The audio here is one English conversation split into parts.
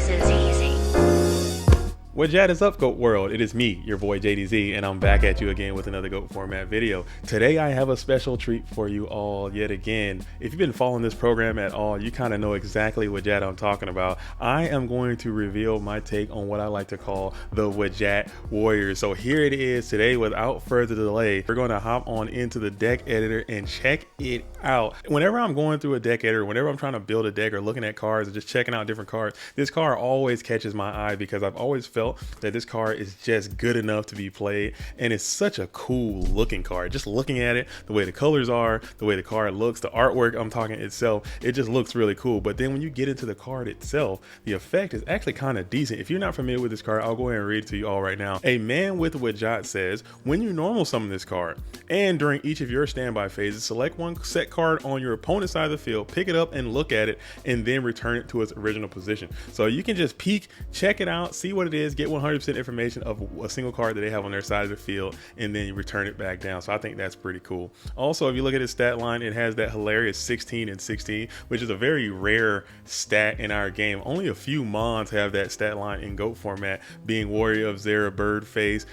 this is easy. Wdjat is up, Goat World. It is me, your boy JDZ, and I'm back at you again with another Goat Format video. Today I have a special treat for you all yet again. If you've been following this program at all, you kind of know exactly Wdjat I'm talking about. I am going to reveal my take on what I like to call the Wdjat Warriors. So here it is today. Without further delay, we're going to hop on into the deck editor and check it out. Whenever I'm going through a deck editor, whenever I'm trying to build a deck or looking at cards or just checking out different cards, this card always catches my eye because I've always felt that this card is just good enough to be played, and it's such a cool looking card. Just looking at it, the way the colors are, the way the card looks, the artwork I'm talking itself, it just looks really cool. But then when you get into the card itself, the effect is actually kind of decent. If you're not familiar with this card, I'll go ahead and read it to you all right now. A man with Wdjat says, when you normal summon this card and during each of your standby phases, select one set card on your opponent's side of the field, pick it up and look at it, and then return it to its original position. So you can just peek, check it out, see what it is, get 100% information of a single card that they have on their side of the field, and then you return it back down. So I think that's pretty cool. Also, if you look at his stat line, it has that hilarious 16 and 16, which is a very rare stat in our game. Only a few mons have that stat line in GOAT format, being Warrior of Zera, Birdface,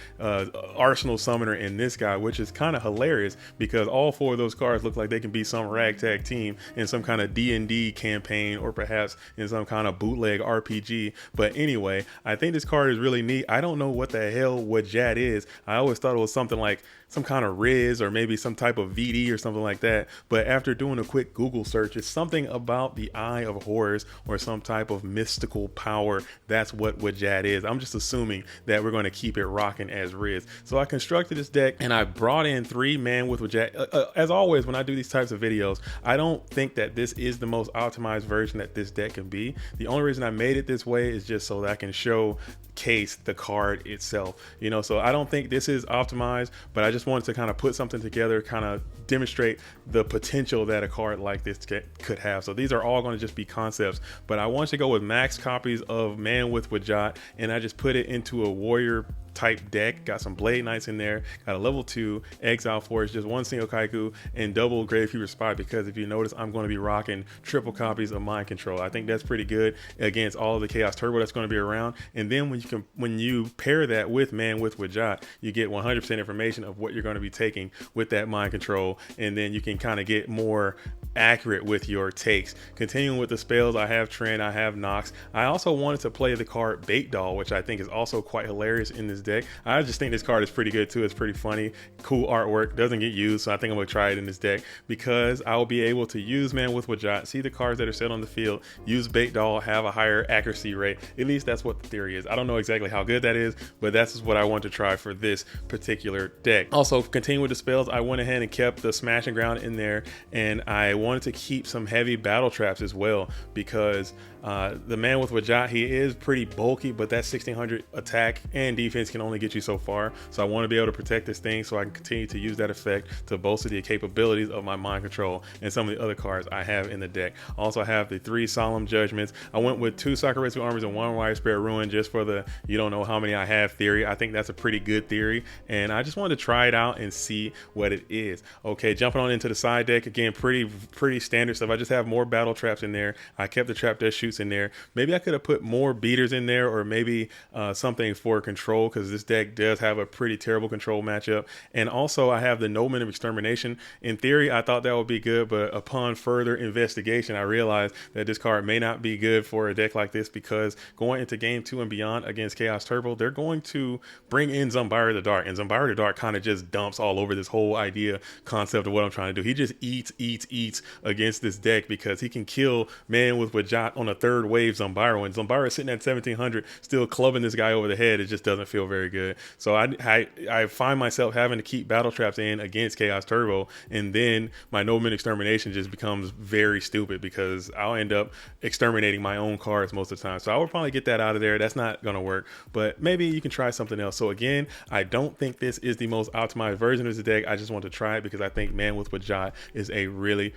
Arsenal Summoner, and this guy, which is kind of hilarious because all four of those cards look like they can be some ragtag team in some kind of D&D campaign or perhaps in some kind of bootleg RPG. But anyway, I think this card is really neat. I don't know what the hell Wdjat is. I always thought it was something like some kind of Riz or maybe some type of VD or something like that. But after doing a quick Google search, it's something about the Eye of Horus or some type of mystical power. That's what Wdjat is. I'm just assuming that we're going to keep it rocking as Riz. So I constructed this deck and I brought in 3 man with Wdjat. As always, when I do these types of videos, I don't think that this is the most optimized version that this deck can be. The only reason I made it this way is just so that I can showcase the card itself, you know. So I don't think this is optimized, but I just wanted to kind of put something together, kind of demonstrate the potential that a card like this could have. So these are all going to just be concepts, but I want to go with max copies of Man with Wdjat, and I just put it into a warrior type deck. Got some Blade Knights in there, got a level 2 Exile Force, just one single Kaiku, and double Gravekeeper Spy, because if you notice, I'm going to be rocking triple copies of Mind Control. I think that's pretty good against all of the Chaos Turbo that's going to be around. And then when you pair that with Man with Wdjat, you get 100% information of what you're going to be taking with that Mind Control, and then you can kind of get more accurate with your takes. Continuing with the spells, I have Trend, I have Nox. I also wanted to play the card Bait Doll, which I think is also quite hilarious in this deck. I just think this card is pretty good too. It's pretty funny, cool artwork, doesn't get used, so I think I'm gonna try it in this deck because I'll be able to use Man with Wdjat, see the cards that are set on the field, use Bait Doll, have a higher accuracy rate. At least that's what the theory is. I don't know exactly how good that is, but that's what I want to try for this particular deck. Also, continuing with the spells, I went ahead and kept the Smash and Ground in there, and I wanted to keep some heavy battle traps as well because the Man with Wdjat, he is pretty bulky, but that 1600 attack and defense can only get you so far. So I want to be able to protect this thing so I can continue to use that effect to bolster the capabilities of my Mind Control and some of the other cards I have in the deck. Also, I have the 3 Solemn Judgments. I went with 2 Sakuretsu Armors and 1 Widespread Ruin just for the you don't know how many I have theory. I think that's a pretty good theory, and I just wanted to try it out and see what it is. Okay, jumping on into the side deck again, pretty standard stuff. I just have more battle traps in there. I kept the Trap Death Shoots in there. Maybe I could have put more beaters in there, or maybe something for control, because this deck does have a pretty terrible control matchup. And also I have the Nobleman of Extermination. In theory, I thought that would be good, but upon further investigation, I realized that this card may not be good for a deck like this, because going into game 2 and beyond against Chaos Turbo, they're going to bring in Zumbira the Dark, and Zumbira the Dark kind of just dumps all over this whole idea concept of what I'm trying to do. He just eats against this deck because he can kill Man with Wdjat on a 3rd wave Zumbira. When Zumbira is sitting at 1700 still clubbing this guy over the head, it just doesn't feel very good. So I find myself having to keep battle traps in against Chaos Turbo, and then my Nobleman Extermination just becomes very stupid because I'll end up exterminating my own cards most of the time. So I would probably get that out of there. That's not gonna work, but maybe you can try something else. So again, I don't think this is the most optimized version of this deck. I just want to try it because I think Man with Wdjat is a really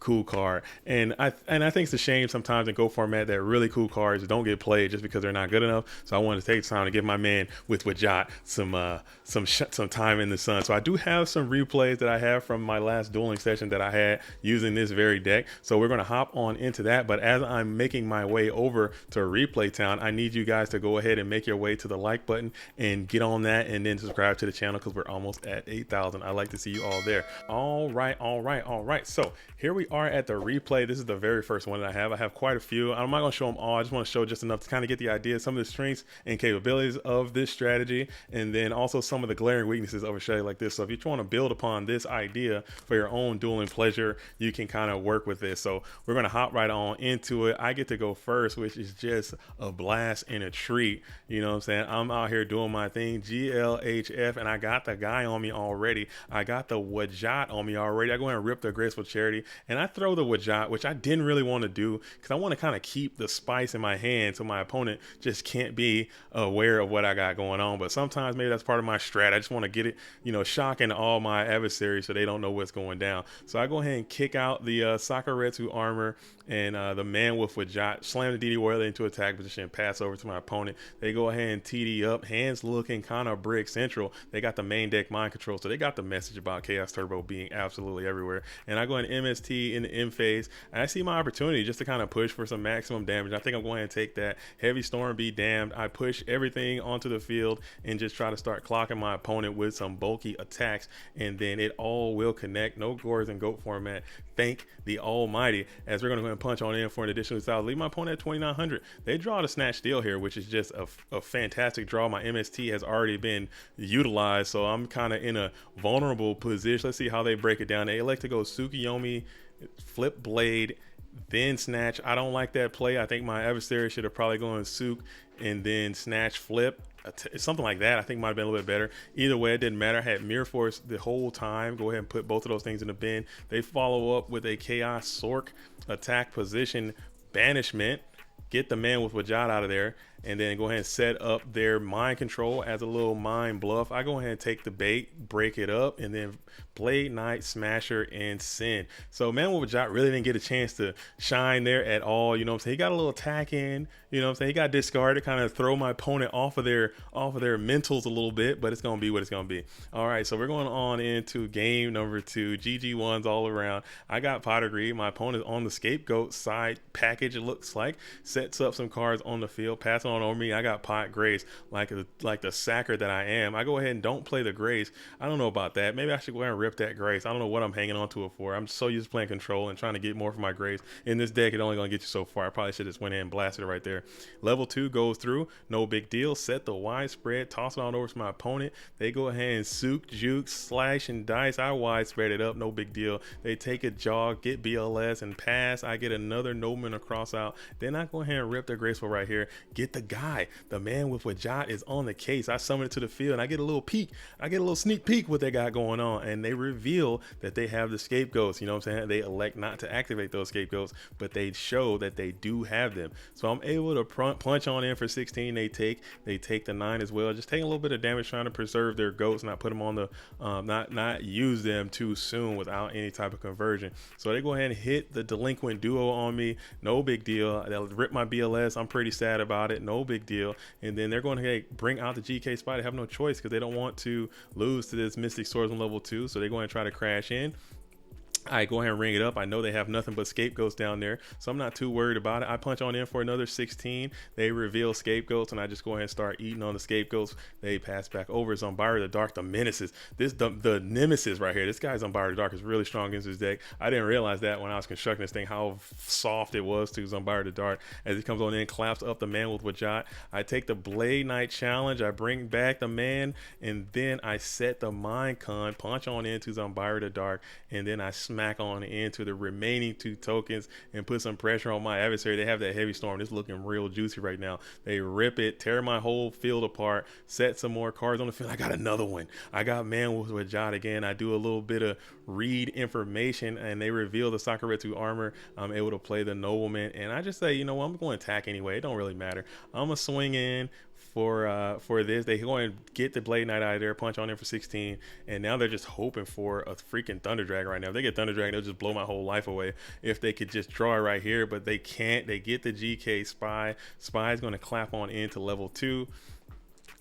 cool card, and I think it's a shame sometimes in GOAT format that really cool cards don't get played just because they're not good enough. So I wanted to take the time to give my man with Wdjat some time in the sun. So I do have some replays that I have from my last dueling session that I had using this very deck. So we're going to hop on into that. But as I'm making my way over to Replay Town, I need you guys to go ahead and make your way to the like button and get on that, and then subscribe to the channel because we're almost at 8,000. I'd like to see you all there. All right. So here we are at the replay. This is the very first one that I have. I have quite a few. I'm not going to show them all. I just want to show just enough to kind of get the idea, some of the strengths and capabilities of this strategy, and then also some of the glaring weaknesses of a strategy like this. So if you want to build upon this idea for your own dueling pleasure, you can kind of work with this. So we're going to hop right on into it. I get to go first, which is just a blast and a treat. You know what I'm saying? I'm out here doing my thing, GLHF, and I got the guy on me already. I got the Wdjat on me already. I go ahead and rip the Graceful Charity, and I throw the Wdjat, which I didn't really want to do because I want to kind of keep the spice in my hand so my opponent just can't be aware of what I got going on. But sometimes maybe that's part of my strat. I just want to get it, you know, shocking all my adversaries so they don't know what's going down. So I go ahead and kick out the Sakuretsu armor and the man with Wdjat, slam the DD Warrior into attack position, pass over to my opponent. They go ahead and TD up, hands looking kind of brick central. They got the main deck mind control, so they got the message about Chaos Turbo being absolutely everywhere. And I go ahead and MST in the M phase, and I see my opportunity just to kind of push for some maximum damage. I think I'm going to take that. Heavy Storm be damned. I push everything onto the field and just try to start clocking my opponent with some bulky attacks, and then it all will connect. No Gores in Goat format. Thank the Almighty. As we're going to go ahead and punch on in for an additional style. Leave my opponent at 2,900. They draw the Snatch Steal here, which is just a fantastic draw. My MST has already been utilized, so I'm kind of in a vulnerable position. Let's see how they break it down. They elect to go Tsukiyomi, Flip Blade, then Snatch. I don't like that play. I think my adversary should have probably gone Suk and then Snatch Flip. Something like that I think might have been a little bit better. Either way, it didn't matter. I had Mirror Force the whole time. Go ahead and put both of those things in the bin. They follow up with a Chaos Sork attack position banishment, get the man with Wdjat out of there, and then go ahead and set up their mind control as a little mind bluff. I go ahead and take the bait, break it up, and then Blade Knight, Smasher, and Sin. So man with Wdjat really didn't get a chance to shine there at all. You know what I'm saying? He got a little attack in, you know what I'm saying? He got discarded, kind of throw my opponent off of their mentals a little bit, but it's gonna be what it's gonna be. All right, so we're going on into game number 2. GG1s all around. I got Pot of Greed. My opponent on the Scapegoat side package, it looks like, sets up some cards on the field, pass on over me. I got Pot Grace, like the sacker that I am. I go ahead and don't play the Grace. I don't know about that. Maybe I should go ahead and rip that Grace. I don't know what I'm hanging on to it for. I'm so used to playing control and trying to get more for my Grace. In this deck, it's only gonna get you so far. I probably should just went in and blasted it right there. Level 2 goes through, no big deal. Set the widespread, toss it on over to my opponent. They go ahead and Suk, Juke, Slash, and Dice. I widespread it up, no big deal. They take a jog, get BLS, and pass. I get another Nobleman across out. Then I go ahead and rip the Graceful right here. Get the guy. The man with Wdjat is on the case. I summon it to the field, and I get a little peek. I get a little sneak peek what they got going on, and they reveal that they have the Scapegoats. You know what I'm saying? They elect not to activate those Scapegoats, but they show that they do have them. So I'm able to punch on in for 16. They take the 9 as well. Just taking a little bit of damage, trying to preserve their goats, not put them on the not use them too soon without any type of conversion. So they go ahead and hit the Delinquent Duo on me. No big deal. They'll rip my BLS. I'm pretty sad about it. No big deal. And then they're going to bring out the GK Spy. They have no choice because they don't want to lose to this Mystic Swordsman level 2. So they're going to try to crash in. I go ahead and ring it up. I know they have nothing but Scapegoats down there, so I'm not too worried about it. I punch on in for another 16. They reveal Scapegoats, and I just go ahead and start eating on the Scapegoats. They pass back over. Zombara the Dark, the Menaces. The Nemesis right here. This guy Zombara the Dark is really strong against his deck. I didn't realize that when I was constructing this thing, how soft it was to Zombara the Dark. As he comes on in, claps up the man with Wdjat. I take the Blade Knight challenge. I bring back the man, and then I set the Mind Con, punch on into Zombara the Dark, and then I smack on into the remaining 2 tokens and put some pressure on my adversary. They have that Heavy Storm. It's looking real juicy right now. They rip it, tear my whole field apart, set some more cards on the field. I got another one. I got man with Wdjat again. I do a little bit of read information, and they reveal the Sakuretsu armor. I'm able to play the Nobleman, and I just say, you know what, I'm going to attack anyway. It don't really matter. I'm gonna swing in for this. They go and get the Blade Knight out of there, punch on in for 16, and now they're just hoping for a freaking Thunder Dragon right now. If they get Thunder Dragon, they'll just blow my whole life away if they could just draw it right here, but they can't. They get the GK Spy. Spy's going to clap on into level 2.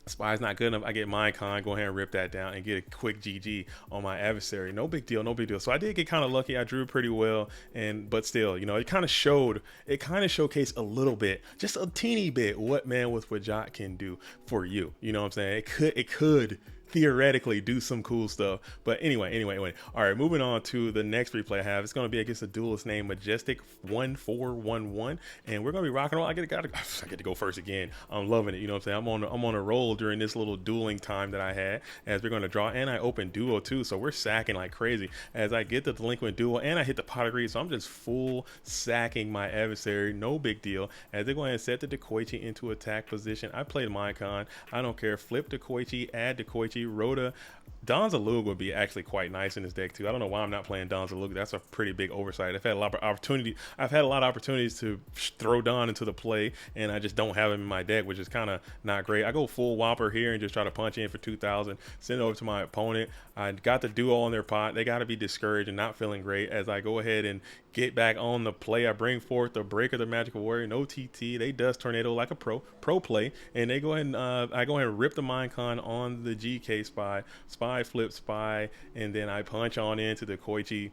Spy's not good enough. I get Minecon, go ahead and rip that down and get a quick GG on my adversary. No big deal, no big deal. So I did get kind of lucky. I drew pretty well, but still, you know, it kind of showcased a little bit, just a teeny bit, what Man with Wdjat can do for you. You know what I'm saying? It could theoretically do some cool stuff. But anyway. All right, moving on to the next replay I have. It's going to be against a duelist named Majestic1411, and we're going to be rocking on. I get to go first again. I'm loving it. You know what I'm saying? I'm on a roll during this little dueling time that I had, as we're going to draw, and I open duo too, so we're sacking like crazy as I get the delinquent duo, and I hit the pot of greed, so I'm just full sacking my adversary. No big deal. As they go ahead and set the Dekoichi into attack position, I played Minecon. I don't care. Flip Dekoichi, add Dekoichi, Rhoda. Donzalug would be actually quite nice in this deck too. I don't know why I'm not playing Donzalug. That's a pretty big oversight. I've had a lot of opportunities to throw Don into the play, and I just don't have him in my deck, which is kind of not great. I go full Whopper here and just try to punch in for 2,000, send it over to my opponent. I got the duo on their pot. They got to be discouraged and not feeling great. As I go ahead and get back on the play, I bring forth the Breaker, the Magical Warrior, no TT. They Dust Tornado like a pro play, and they go ahead and I go ahead and rip the Minecon on the GK Spy. Spy flip Spy, and then I punch on into the Koichi,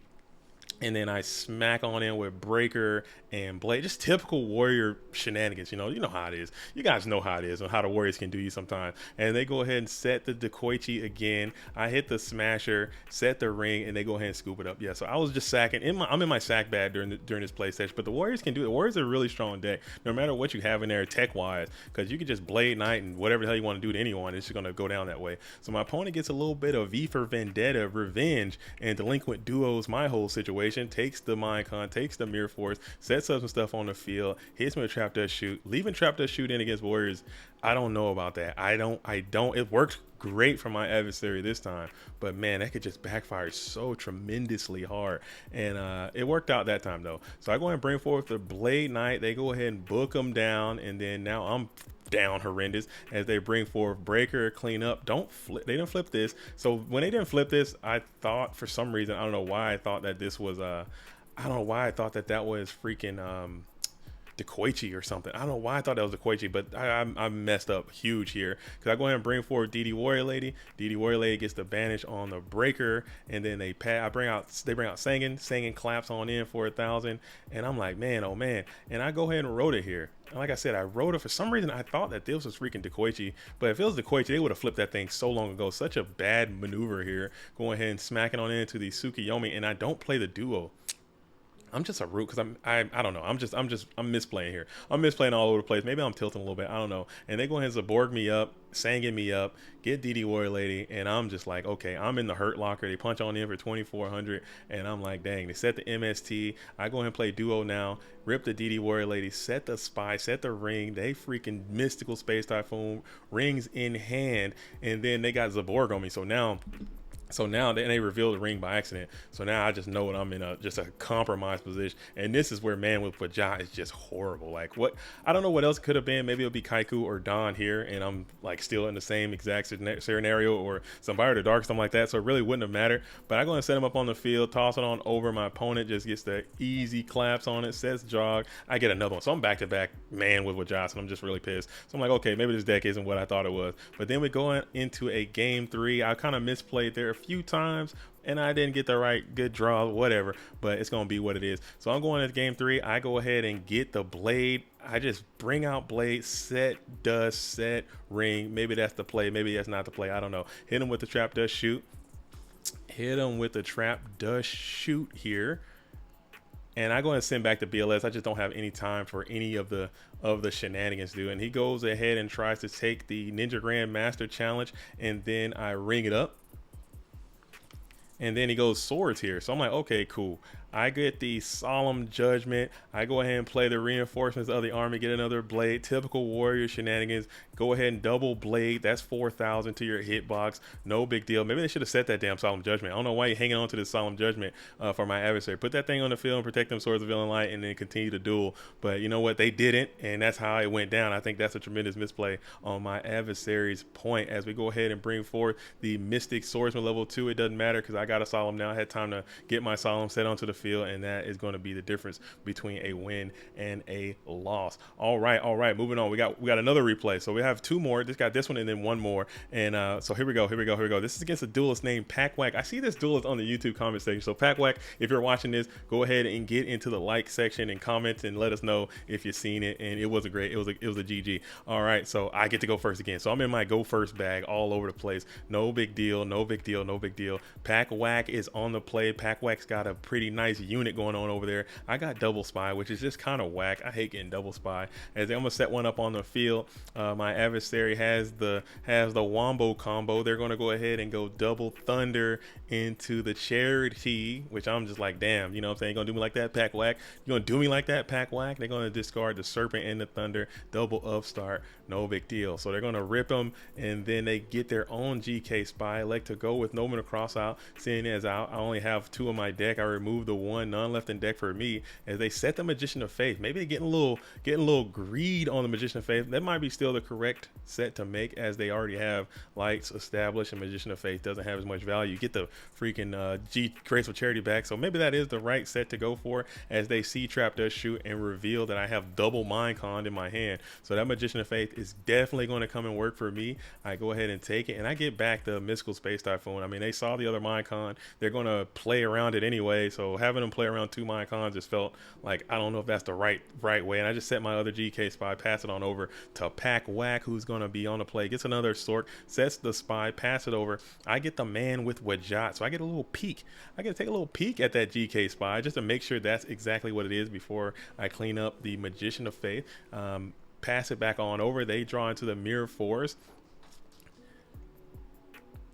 and then I smack on in with Breaker and Blade. Just typical Warrior shenanigans. You know how it is. You guys know how it is and how the Warriors can do you sometimes. And they go ahead and set the Dekoichi again. I hit the Smasher, set the ring, and they go ahead and scoop it up. Yeah, so I was just sacking. I'm in my sack bag during this play session. But the Warriors can do it. The Warriors are a really strong deck, no matter what you have in there tech-wise, because you can just Blade Knight and whatever the hell you want to do to anyone. It's just going to go down that way. So my opponent gets a little bit of V for Vendetta, revenge, and delinquent duos my whole situation. Takes the Minecon, takes the Mirror Force, sets up some stuff on the field, hits me with Trap Dust Shoot. Leaving Trap Dust Shoot in against Warriors, I don't know about that. I don't. It worked great for my adversary this time, but man, that could just backfire so tremendously hard. And it worked out that time though. So I go ahead and bring forth the Blade Knight. They go ahead and book them down, and then now I'm down horrendous as they bring forth Breaker, clean up. They didn't flip this. So when they didn't flip this, I thought for some reason, I don't know why I thought that this was I don't know why I thought that was freaking Dekoichi or something. I don't know why I thought that was Dekoichi, but I messed up huge here, because I go ahead and bring forward DD Warrior Lady. DD Warrior Lady gets the banish on the Breaker, and then they bring out Sangin claps on in for 1,000, and I'm like, man, oh man, and I go ahead and wrote it here. And like I said, I wrote it for some reason. I thought that this was freaking Dekoichi, but if it was Dekoichi, they would have flipped that thing so long ago. Such a bad maneuver here, going ahead and smacking on into the Tsukiyomi, and I don't play the duo. I'm just a root because I don't know. I'm misplaying here. I'm misplaying all over the place. Maybe I'm tilting a little bit. I don't know. And they go ahead and Zaborg me up, Sangin me up, get DD Warrior Lady, and I'm just like, okay, I'm in the hurt locker. They punch on in for 2,400, and I'm like, dang. They set the MST. I go ahead and play duo now. Rip the DD Warrior Lady, set the Spy, set the ring. They freaking Mystical Space Typhoon, rings in hand, and then they got Zaborg on me. So now they revealed the ring by accident. So now I just know that I'm in just a compromised position. And this is where Man with Wdjat is just horrible. Like, what? I don't know what else could have been. Maybe it'll be Kaiku or Don here, and I'm like still in the same exact scenario, or somebody the Dark, something like that. So it really wouldn't have mattered. But I go and set him up on the field, toss it on over. My opponent just gets the easy claps on it, sets jog. I get another one. So I'm back to back Man with Wdjat, and I'm just really pissed. So I'm like, okay, maybe this deck isn't what I thought it was. But then we go into a game 3. I kind of misplayed there few times, and I didn't get the right good draw, whatever, but it's gonna be what it is. So I'm going to game 3. I go ahead and get the Blade. I just bring out Blade, set Dust, set ring. Maybe that's the play, maybe that's not the play, I don't know. Hit him with the Trap Dust Shoot. Hit him with the Trap Dust Shoot here, and I go and send back the BLS. I just don't have any time for any of the shenanigans, dude. And he goes ahead and tries to take the Ninja Grand Master Challenge, and then I ring it up. And then he goes swords here. So I'm like, okay, cool. I get the Solemn Judgment. I go ahead and play the reinforcements of the army, get another Blade. Typical Warrior shenanigans. Go ahead and double Blade. That's 4,000 to your hitbox. No big deal. Maybe they should have set that damn Solemn Judgment. I don't know why you're hanging on to this Solemn Judgment for my adversary. Put that thing on the field and protect them Swords of Villain Light, and then continue to duel. But you know what? They didn't, and that's how it went down. I think that's a tremendous misplay on my adversary's point. As we go ahead and bring forth the Mystic Swordsman level 2. It doesn't matter because I got a Solemn now. I had time to get my Solemn set onto the field, and that is going to be the difference between a win and a loss. All right, moving on. We got another replay. So we have two more. Just got this one and then one more. And so here we go. This is against a duelist named Packwack. I see this duelist on the YouTube comment section. So Packwack, if you're watching this, go ahead and get into the like section and comment and let us know if you've seen it. And it was a GG. All right, so I get to go first again. So I'm in my go first bag all over the place. No big deal. Packwack is on the play. Packwack's got a pretty nice unit going on over there. I got double spy, which is just kind of whack. I hate getting double spy. As I'm gonna set one up on the field, my adversary has the wombo combo. They're gonna go ahead and go double thunder into the charity, which I'm just like, damn, you know what I'm saying? You're gonna do me like that, Packwack? You gonna do me like that, Packwack? They're gonna discard the serpent and the thunder, double upstart, no big deal. So they're gonna rip them, and then they get their own GK spy. I like to go with Nomen to cross out, seeing as I only have two in my deck. I removed the one, none left in deck for me. As they set the Magician of Faith, maybe they're getting a little greed on the Magician of Faith. That might be still the correct set to make, as they already have lights established, and Magician of Faith doesn't have as much value. You get the freaking Graceful Charity back, so maybe that is the right set to go for, as they see Trap does shoot and reveal that I have double Minecon in my hand. So that Magician of Faith is definitely going to come and work for me. I go ahead and take it, and I get back the Mystical Space Typhoon. I mean, they saw the other Minecon. They're going to play around it anyway, so having them play around two Minecons just felt like, I don't know if that's the right way. And I just set my other GK spy, pass it on over to Packwack, who's going to be on the play. Gets another Sork, sets the spy, pass it over. I get the man with Wdjat, so I get a little peek. I get to take a little peek at that GK spy just to make sure that's exactly what it is before I clean up the Magician of Faith. Pass it back on over. They draw into the Mirror Forest.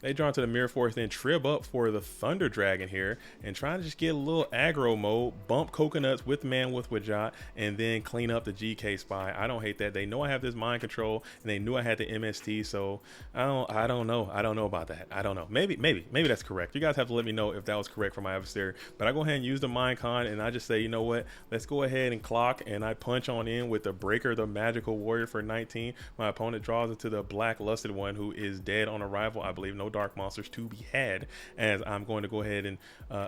They draw into the Mirror Force, then trib up for the Thunder Dragon here and try to just get a little aggro mode, bump coconuts with man with Wdjat, and then clean up the GK spy. I don't hate that. They know I have this mind control, and they knew I had the MST, so I don't know about that. I don't know. Maybe that's correct. You guys have to let me know if that was correct for my adversary. But I go ahead and use the mind con, and I just say, you know what? Let's go ahead and clock, and I punch on in with the Breaker, the Magical Warrior for 19. My opponent draws into the Black Lusted one, who is dead on arrival. I believe no dark monsters to be had, as I'm going to go ahead and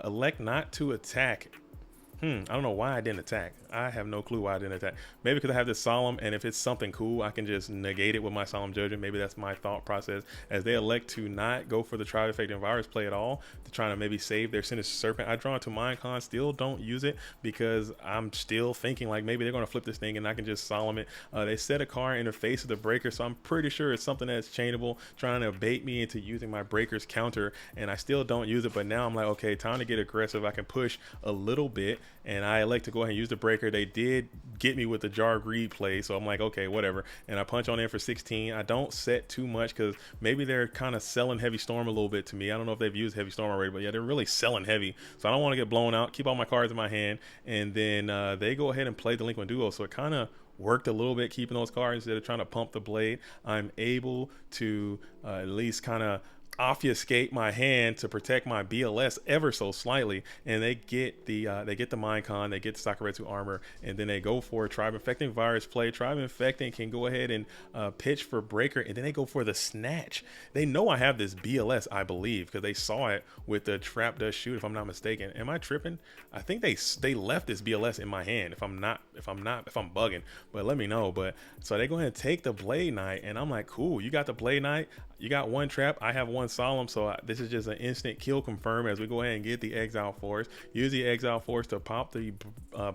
elect not to attack. I don't know why I didn't attack. I have no clue why I didn't attack. Maybe because I have this Solemn, and if it's something cool, I can just negate it with my Solemn Judgment. Maybe that's my thought process, as they elect to not go for the Trifecta and Virus play at all, to try to maybe save their Sinister Serpent. I draw into Minecon, still don't use it, because I'm still thinking like maybe they're going to flip this thing and I can just Solemn it. They set a card in the face of the Breaker, so I'm pretty sure it's something that's chainable, trying to bait me into using my Breaker's counter, and I still don't use it. But now I'm like, okay, time to get aggressive. I can push a little bit, and I elect to go ahead and use the Breaker. They did get me with the Jar Greed play, so I'm like, okay, whatever. And I punch on in for 16. I don't set too much, because maybe they're kind of selling Heavy Storm a little bit to me. I don't know if they've used Heavy Storm already, but yeah, they're really selling heavy. So I don't want to get blown out. Keep all my cards in my hand, and then they go ahead and play Delinquent Duo. So it kind of worked a little bit, keeping those cards instead of trying to pump the blade. I'm able to at least kind of obfuscate my hand to protect my BLS ever so slightly, and they get the Minecon, they get the Sakuretsu armor, and then they go for Tribe Infecting Virus play. Tribe Infecting can go ahead and pitch for Breaker, and then they go for the Snatch. They know I have this BLS, I believe, because they saw it with the Trap Does Shoot, if I'm not mistaken. Am I tripping? I think they left this BLS in my hand, if I'm bugging, but let me know. But so they go ahead and take the Blade Knight, and I'm like, cool, you got the Blade Knight, you got one trap, I have one Solemn, so this is just an instant kill confirm, as we go ahead and get the Exile Force, use the Exile Force to pop the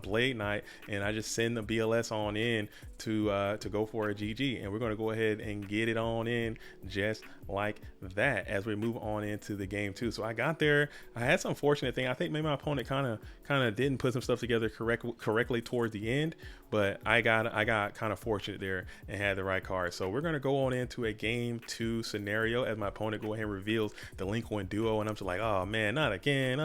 Blade Knight, and I just send the BLS on in to go for a GG, and we're going to go ahead and get it on in just like that as we move on into the game too. So I got there, I had some fortunate thing. I think maybe my opponent kind of didn't put some stuff together correctly towards the end, but I got kind of fortunate there and had the right card. So we're going to go on into a game 2 scenario, as my opponent go ahead and reveals the Delinquent Duo, and I'm just like, oh man, not again,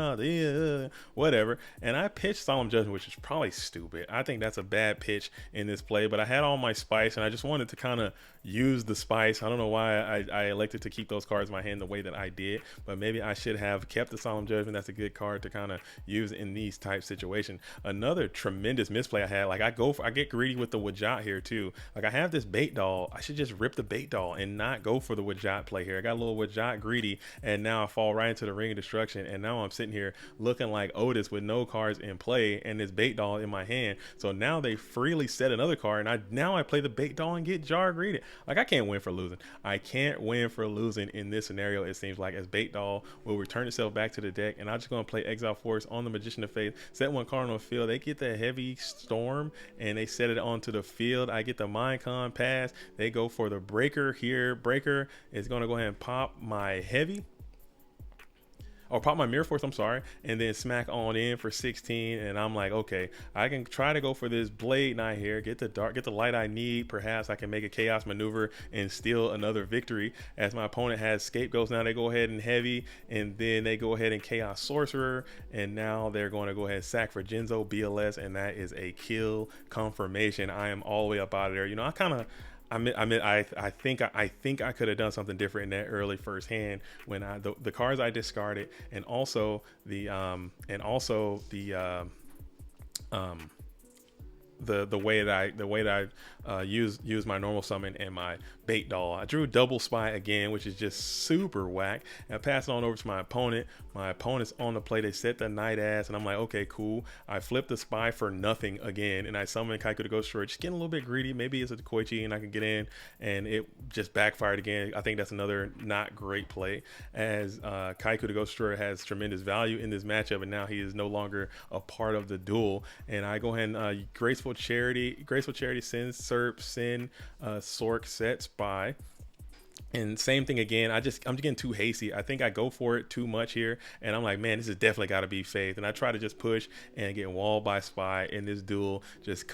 whatever. And I pitched Solemn Judgment, which is probably stupid. I think that's a bad pitch in this play, but I had all my spice, and I just wanted to kind of use the spice. I don't know why I elected to keep those cards in my hand the way that I did, but maybe I should have kept the Solemn Judgment. That's a good card to kind of use in these type situations. Another tremendous misplay I had, like I get greedy with the Wdjat here too. Like I have this bait doll, I should just rip the bait doll and not go for the Wdjat play here. I got a little Wdjat greedy, and now I fall right into the Ring of Destruction, and now I'm sitting here looking like Otis with no cards in play and this bait doll in my hand. So now they freely set another card, and now I play the bait doll and get jar greeted. Like I can't win for losing. I can't win for losing in this scenario. It seems like, as bait doll will return itself back to the deck, and I'm just going to play Exile Force on the Magician of Faith, set one card on the field. They get the Heavy Storm and they set it onto the field. I get the Minecon pass. They go for the Breaker here. Breaker is going to go ahead and pop my Heavy, or pop my Mirror Force, I'm sorry, and then smack on in for 16. And I'm like, okay, I can try to go for this Blade Knight here, get the light I need. Perhaps I can make a Chaos Maneuver and steal another victory. As my opponent has Scapegoats, now they go ahead and Heavy, and then they go ahead and Chaos Sorcerer, and now they're going to go ahead and sack for Genzo BLS, and that is a kill confirmation. I am all the way up out of there. You know, I think I could have done something different in that early first hand when the cards I discarded, and also the way that I use my normal summon and my bait doll. I drew double spy again, which is just super whack. And I pass it on over to my opponent. My opponent's on the play. They set the Night Ass, and I'm like, okay, cool. I flip the spy for nothing again, and I summon Kaiku the Ghost Destroyer. Just getting a little bit greedy. Maybe it's a Koichi and I can get in, and it just backfired again. I think that's another not great play, as Kaiku the Ghost Destroyer has tremendous value in this matchup, and now he is no longer a part of the duel. And I go ahead and Graceful Charity, send Serp, send Sork, set Spy. And same thing again. I'm just getting too hasty. I think I go for it too much here, and I'm like, man, this has definitely got to be Faith. And I try to just push and get walled by Spy, in this duel just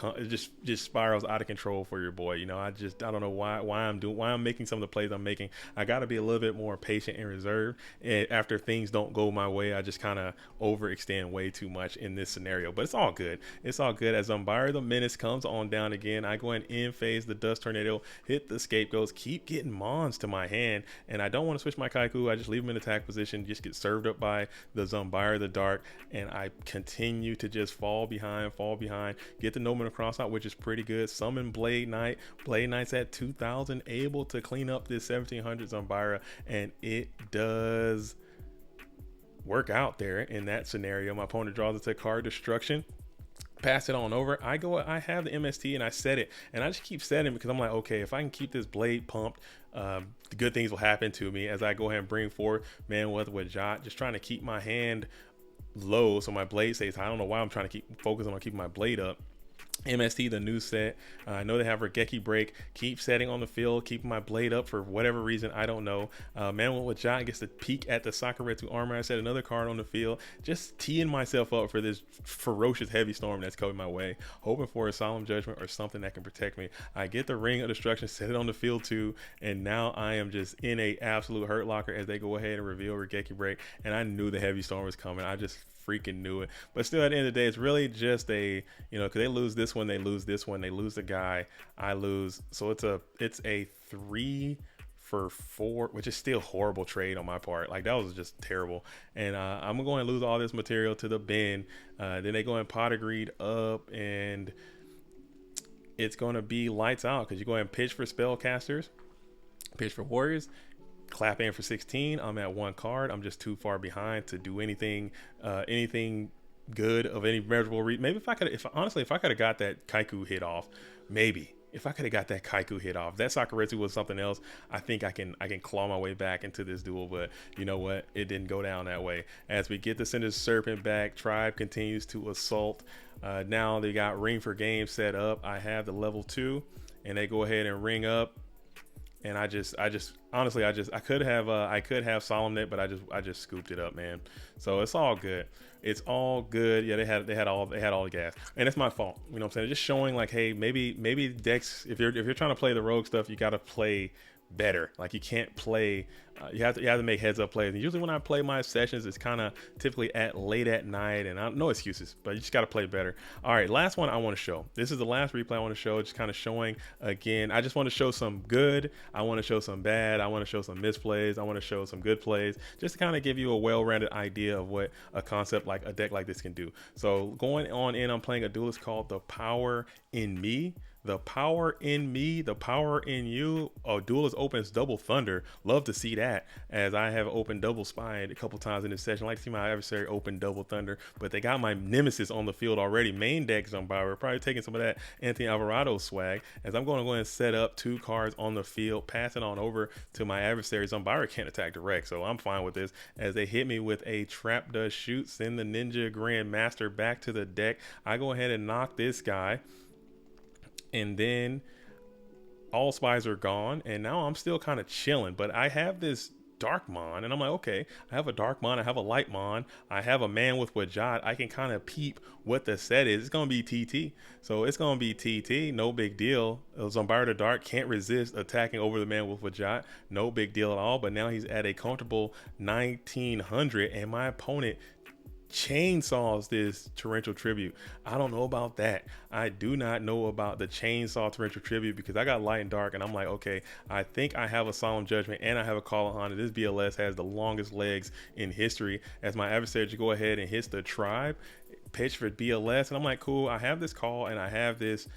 spirals out of control for your boy. You know, I don't know why I'm making some of the plays I'm making. I got to be a little bit more patient and reserved. And after things don't go my way, I just kind of overextend way too much in this scenario. But it's all good. It's all good. As Zumbira the Menace comes on down again, I go in phase the Dust Tornado, hit the Scapegoats, keep getting Mons to my hand, and I don't want to switch my Kaiku. I just leave him in attack position, just get served up by the Zumbira the Dark, and I continue to just fall behind, get the Nomen Cross out, which is pretty good. Summon Blade Knight. Blade Knight's at 2,000, able to clean up this 1,700 Zumbira, and it does work out there in that scenario. My opponent draws it to card destruction. Pass it on over. I have the MST and I set it, and I just keep setting because I'm like, okay, if I can keep this blade pumped, the good things will happen to me as I go ahead and bring forth Man with Wdjat, just trying to keep my hand low so my blade stays high. I don't know why I'm trying to keep focusing on keeping my blade up. MST, the new set. I know they have Regeki Break. Keep setting on the field, keeping my blade up for whatever reason, I don't know. Man with Wdjat gets to peek at the Sakuretsu armor. I set another card on the field, just teeing myself up for this ferocious heavy storm that's coming my way, hoping for a Solemn Judgment or something that can protect me. I get the Ring of Destruction, set it on the field too, and now I am just in a absolute hurt locker as they go ahead and reveal Regeki Break, and I knew the heavy storm was coming. I just freaking knew it. But still, at the end of the day, it's really just a, you know, because they lose this one, they lose this one, they lose the guy, I lose. So it's a 3 for 4, which is still horrible trade on my part. Like, that was just terrible. And I'm going to lose all this material to the bin. Then they go and pot agreed up, and it's going to be lights out because you go ahead and pitch for spellcasters, pitch for warriors, clap in for 16. I'm at 1 card. I'm just too far behind to do anything good of any measurable maybe if I could have got that Kaiku hit off, maybe if I could have got that Kaiku hit off, that Sakuretsu was something else. I think I can claw my way back into this duel, but you know what, it didn't go down that way. As we get the Cinder Serpent back, Tribe continues to assault. Now they got Ring for Game set up. I have the level 2, and they go ahead and ring up. And I could have Solemnite, but I just scooped it up, man. So it's all good. It's all good. Yeah, they had all the gas, and it's my fault. You know what I'm saying? Just showing like, hey, maybe decks. If you're trying to play the rogue stuff, you got to play better. Like you can't play, you have to make heads up plays. And usually when I play my sessions, it's kind of typically at late at night, and no excuses, but you just got to play better. All right, last one I want to show. This is the last replay I want to show. Just kind of showing again. I just want to show some good. I want to show some bad. I want to show some misplays. I want to show some good plays, just to kind of give you a well-rounded idea of what a concept like a deck like this can do. So going on in, I'm playing a duelist called The Power in Me. The power in me, the power in you. Oh, duelist opens double thunder. Love to see that, as I have opened double spy a couple times in this session. I like to see my adversary open double thunder, but they got my nemesis on the field already. Main deck Zumbaira, probably taking some of that Anthony Alvarado swag, as I'm going to go ahead and set up 2 cards on the field, pass it on over to my adversary. Zumbaira can't attack direct, so I'm fine with this, as they hit me with a trap does shoot, send the Ninja Grandmaster back to the deck. I go ahead and knock this guy, and then all spies are gone, and now I'm still kind of chilling. But I have this dark mon, and I'm like, okay, I have a dark mon, I have a light mon, I have a man with Wdjat. I can kind of peep what the set is. It's gonna be TT, so it's gonna be TT, no big deal. Zumbaira the Dark can't resist attacking over the man with Wdjat, no big deal at all. But now he's at a comfortable 1900, and my opponent chainsaws this torrential tribute. I don't know about that. I do not know about the chainsaw torrential tribute, because I got light and dark, and I'm like, okay, I think I have a solemn judgment and I have a call of honor. This BLS has the longest legs in history, as my adversary to go ahead and hits the tribe, pitch for BLS, and I'm like, cool, I have this call, and I have this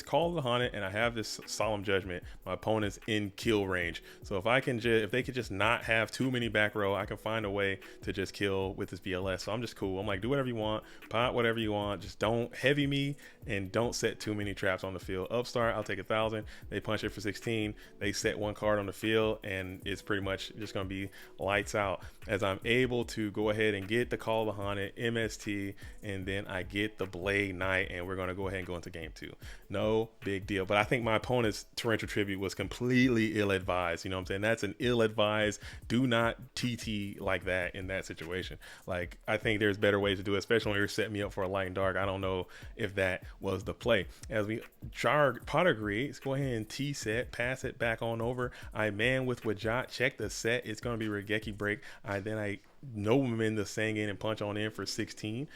call of the haunted, and I have this solemn judgment. My opponent's in kill range, so if they could just not have too many back row, I can find a way to just kill with this BLS. So I'm just cool. I'm like, do whatever you want, pot whatever you want, just don't heavy me and don't set too many traps on the field. Upstart, I'll take 1,000. They punch it for 16. They set 1 card on the field, and it's pretty much just gonna be lights out, as I'm able to go ahead and get the call of the haunted MST, and then I get the Blade Knight, and we're gonna go ahead and go into game 2. No big deal. But I think my opponent's torrential tribute was completely ill-advised. You know what I'm saying? That's an ill-advised. Do not TT like that in that situation. Like, I think there's better ways to do it, especially when you're setting me up for a light and dark. I don't know if that was the play. As we pot agree, let's go ahead and T set, pass it back on over. I man with Wdjat, check the set. It's going to be Regeki break. Then I know him in the Sangan and punch on in for 16.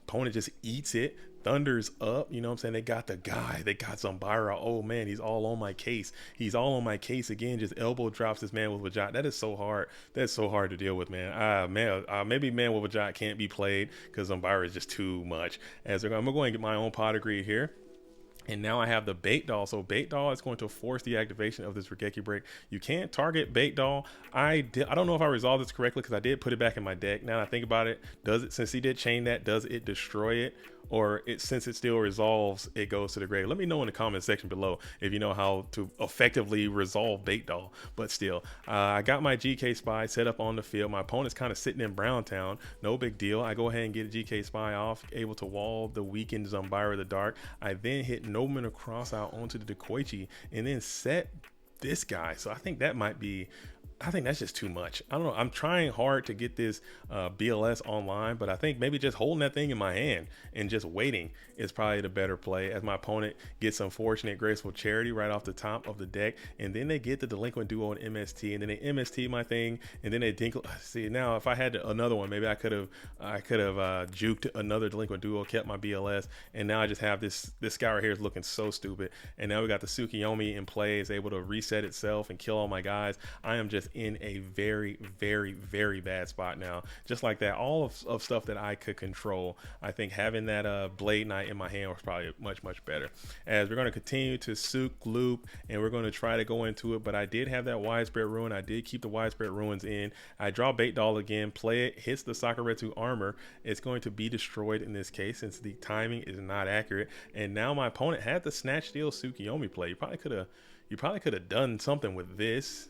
Opponent just eats it. Thunder's up, you know what I'm saying? They got the guy, they got Zumbaira. Oh man, he's all on my case. He's all on my case again. Just elbow drops this man with Wdjat. That is so hard. That's so hard to deal with, man. Maybe man with Wdjat can't be played because Zumbaira is just too much. I'm going to go and get my own pot agree here. And now I have the Bait Doll. So Bait Doll is going to force the activation of this Regeki break. You can't target Bait Doll. I don't know if I resolved this correctly, because I did put it back in my deck. Now that I think about it, since he did chain that, does it destroy it? Or since it still resolves, it goes to the grave? Let me know in the comment section below if you know how to effectively resolve Bait Doll. But still, I got my GK Spy set up on the field. My opponent's kind of sitting in Brown Town. No big deal. I go ahead and get a GK Spy off, able to wall the weakened Zumbaira the Dark. I then hit Nobleman across out onto the Dekoichi, and then set this guy. So I think that's just too much. I don't know. I'm trying hard to get this BLS online, but I think maybe just holding that thing in my hand and just waiting is probably the better play, as my opponent gets Unfortunate Graceful Charity right off the top of the deck, and then they get the Delinquent Duo and MST, and then they MST my thing, and then they see, now if I had another one, maybe I could have juked another Delinquent Duo, kept my BLS, and now I just have this guy right here is looking so stupid. And now we got the Tsukiyomi in play, is able to reset itself and kill all my guys. I am just in a very, very, very bad spot now. Just like that, all of stuff that I could control, I think having that Blade Knight in my hand was probably much, much better. As we're going to continue to Sook loop, and we're going to try to go into it, but I did have that Widespread Ruin. I did keep the Widespread Ruins in. I draw Bait Doll again, play it, hits the Sakuretsu armor. It's going to be destroyed in this case, since the timing is not accurate. And now my opponent had the Snatch Steal Tsukiyomi play. You probably could have done something with this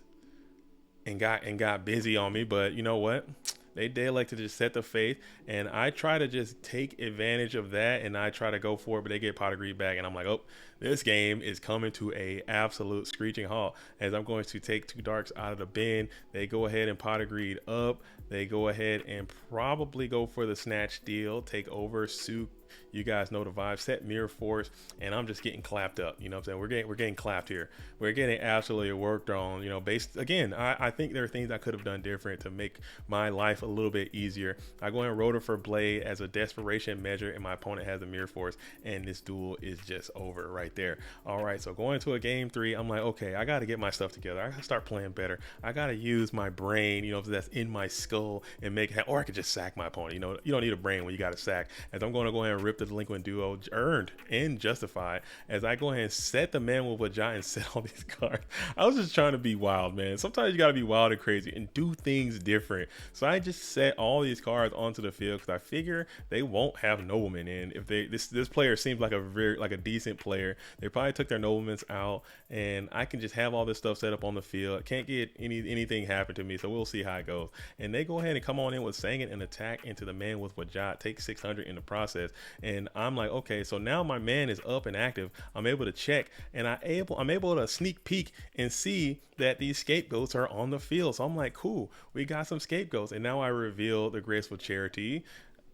and got busy on me, but you know what? They elected to just set the faith, and I try to just take advantage of that, and I try to go for it, but they get pot agreed back, and I'm like, oh, this game is coming to a absolute screeching halt, as I'm going to take 2 darks out of the bin. They go ahead and pot agreed up. They go ahead and probably go for the Snatch Steal, take over Sook You guys know the vibe. Set mirror force, and I'm just getting clapped up. You know what I'm saying? We're getting clapped here. We're getting absolutely worked on. You know, based again, I think there are things I could have done different to make my life a little bit easier. I go in rotor for blade as a desperation measure, and my opponent has a mirror force, and this duel is just over right there. All right, so going to a game 3, I'm like, okay, I got to get my stuff together. I got to start playing better. I got to use my brain, you know, that's in my skull and make it, or I could just sack my opponent. You know, you don't need a brain when you got a sack. As I'm going to go ahead and rip the delinquent duo, earned and justified, as I go ahead and set the man with Wdjat and set all these cards. I was just trying to be wild, man. Sometimes you got to be wild and crazy and do things different. So I just set all these cards onto the field because I figure they won't have noblemen in. If they this player seems like a decent player, they probably took their noblemen out, and I can just have all this stuff set up on the field. Can't get anything happen to me, so we'll see how it goes. And they go ahead and come on in with Sangin and attack into the man with Wdjat, take 600 in the process. And I'm like, okay, so now my man is up and active. I'm able to check, and I'm able to sneak peek and see that these scapegoats are on the field. So I'm like, cool, we got some scapegoats. And now I reveal the Graceful Charity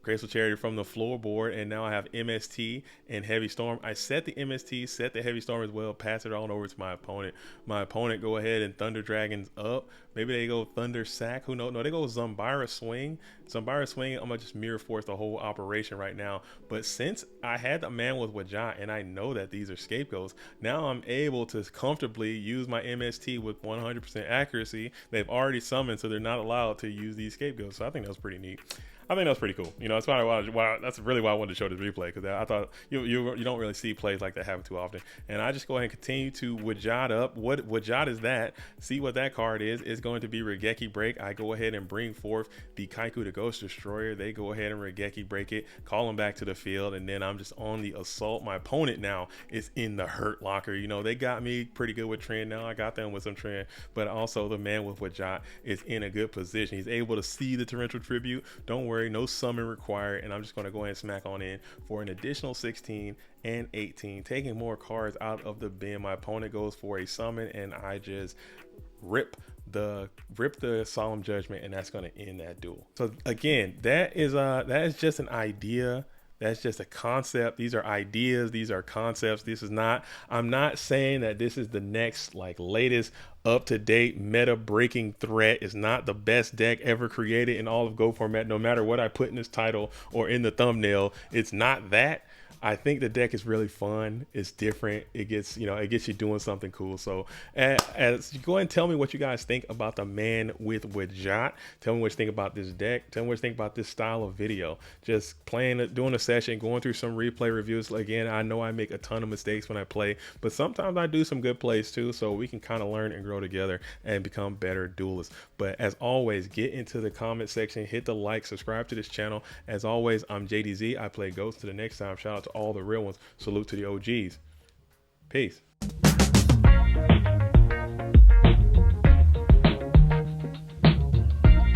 from the floorboard, and now I have MST and Heavy Storm. I set the MST, set the Heavy Storm as well, pass it on over to my opponent. My opponent go ahead and Thunder Dragons up. Maybe they go Thunder Sack. Who knows? No, they go Zumbira Swing. Zumbira Swing, I'm going to just mirror force the whole operation right now. But since I had the man with Wdjat, and I know that these are scapegoats, now I'm able to comfortably use my MST with 100% accuracy. They've already summoned, so they're not allowed to use these scapegoats. So I think that was pretty neat. I think that's pretty cool. You know, that's that's really why I wanted to show this replay, because I thought you don't really see plays like that happen too often. And I just go ahead and continue to Wdjat up. What Wdjat is that? See what that card is. It's going to be Regeki Break. I go ahead and bring forth the Kaiku the Ghost Destroyer. They go ahead and Regeki Break it, call them back to the field, and then I'm just on the assault. My opponent now is in the hurt locker. You know, they got me pretty good with trend now. I got them with some trend, but also the man with Wdjat is in a good position. He's able to see the torrential tribute. Don't worry, no summon required, and I'm just going to go ahead and smack on in for an additional 16 and 18, taking more cards out of the bin. My opponent goes for a summon, and I just rip the Solemn Judgment, and that's going to end that duel. So again, that is just an idea. That's just a concept. These are ideas. These are concepts. This is not, I'm not saying that this is the next, like, latest up-to-date meta breaking threat. It's not the best deck ever created in all of Goat Format. No matter what I put in this title or in the thumbnail, it's not that. I think the deck is really fun. It's different. It gets you doing something cool. So as you go ahead and tell me what you guys think about the man with Wdjat. Tell me what you think about this deck. Tell me what you think about this style of video. Just playing, doing a session, going through some replay reviews. Again, I know I make a ton of mistakes when I play, but sometimes I do some good plays too. So we can kind of learn and grow together and become better duelists. But as always, get into the comment section, hit the like, subscribe to this channel. As always, I'm JDZ. I play Ghosts. To the next time, shout out to all the real ones. Salute to the OGs. Peace.